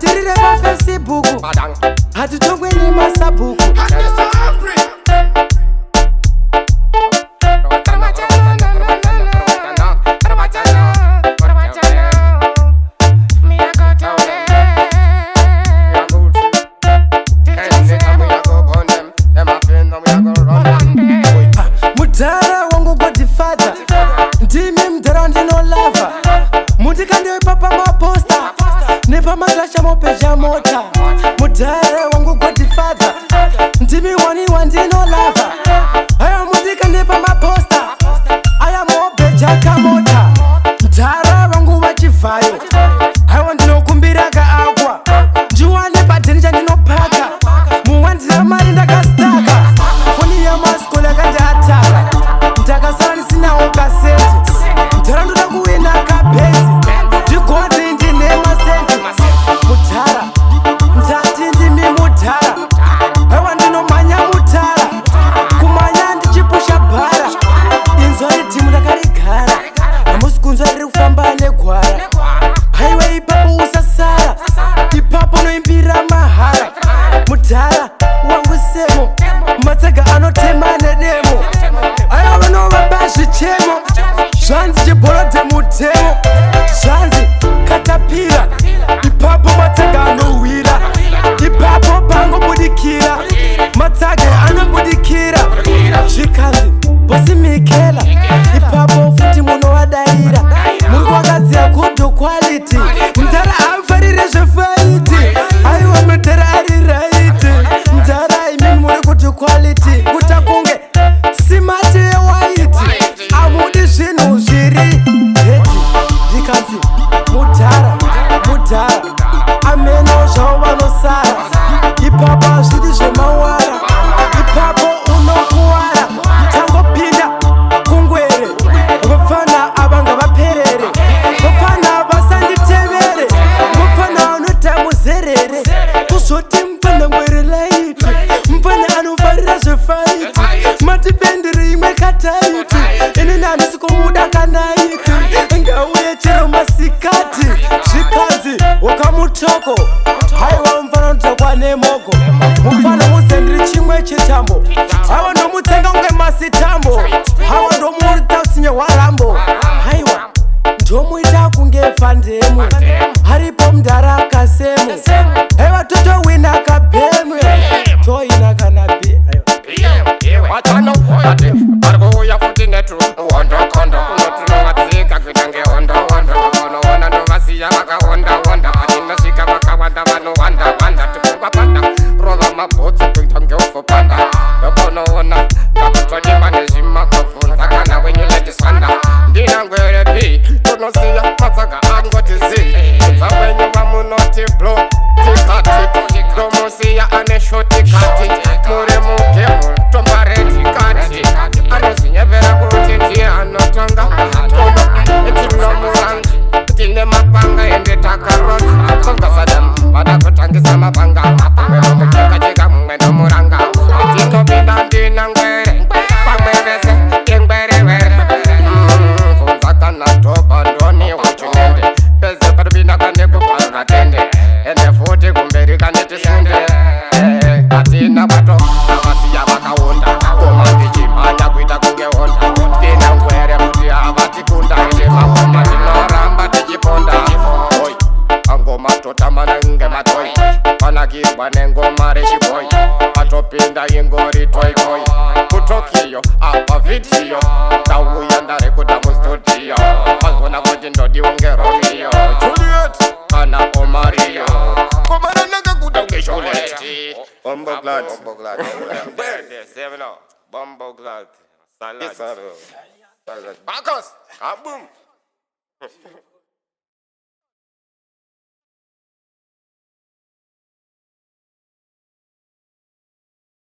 Hatirire pa Facebook hatitongwe ni masabuku Mudhara wangu godfather ndimi mudhara ndinolava mutikandei papa maposta nepamagasha mopeja mota mudhara wangu godfather ndimi wani wandinolava aya mutikandei pamaposta aya mopeja kamota mudhara wangu wachivayo aiwa ndinokumbiraga agwa ndiwane padheni chandinopaka muwandira mari ndakastaka foni yamasikolo yakandiataka ndakasara ndisinawo kaseti mudhara ndoda kuwina kabhezi ndigodzi ndine masenti mudhara ndati ndimi mudhara aiwa ndinomhanya mudhara kumhanya ndichipusha bhara inzwa ridhimu ndakarigara hamusi kunzwa riri kufamba negwara haiwa ipapo usasara ipapo noimbira mahara mudhara wangu semo matsega anotema nedemo aya vanovapa zvichemo zvanzi chibhorodhe mutemo zvanzi katapira ipapo matsega anowira ipapo pangobudikira matsage anobudikira zvikanzi bosi mikela ipapo futi munovadaira muri kwakadziya kudo quality mudhara afarire zvefaiti aiwa mudhara ari raiti mudhara imini muri kuti quality kuta kunge simati yewaiti amudi zvinhu zviri heti zvikanzi mudhara mudhara ameno zvavo vanosara ipapo hazvidi zvemawara ipapo unokuwara tangopinda kungwere vapfana ava ngavaperere vapfana vasanditevere vapfana vanota muzerere kuzoti mupfana ngwere laiti mupfana anofarira zvefaiti matipenderi imwe kataiti inini handisi kumuda kanaiti ngauye chero masikati zvikanzi wakamutoko haiwa mufana unotokwa nemogo mufana muzendiri chimwe chitambo haiwa ndomutsenga unge masitambo haiwa ndomuita utsinye hwarambo haiwa ndomuita kunge fandemu haripo mudhara akasemu haiwa totowina kabhemwe toina kana be watano ati parikuuya futi netu wondokondo kunotunovatsika kuita ngehondohondo vanoona ndovasiya vakahondahonda patinosvika vakawanda vanowandawanda tikuvapanda rova mabhotsi kuita ngeufopanda yokonoona ndakutodima nezvimakobvunza kana wenyuletiswanda ndinangwere pi tunosiya matsaga angoti zi udza wenyu vamunoti blo tikati ndomusiya ane shotikati muri mugemu tombaredikati anozvinyevera kuti ndiye anotonga tinomurangi tine mapanga ende takarota songasadam vada kutangisa mapanga mumwemukekacheka mumwe nomuranga tinopinda ndinangwere pamwe vese ingwerewere vunza kana toba ndoni wachunende peze patopinda kanekupaaatende ende futi kumberi kanetisunde atina vato avasiya vakaonda koma ndichimhanya kuita kunge honda ndinangwere kuti havatikunda ende makoma tinoramba tichiponda oi angoma totamana nge matoi panakirwa nengoma rechiboi patopinda ingori toikoi kutokiyo apa vhidhiyo ndauya ndarekuda mustudio pazona kuti ndodiwa ngeromio juliet kana omariyo komana nakakuda ngesholet Bomboglad. Bomboglad. Salad. Marcos. Kaboom.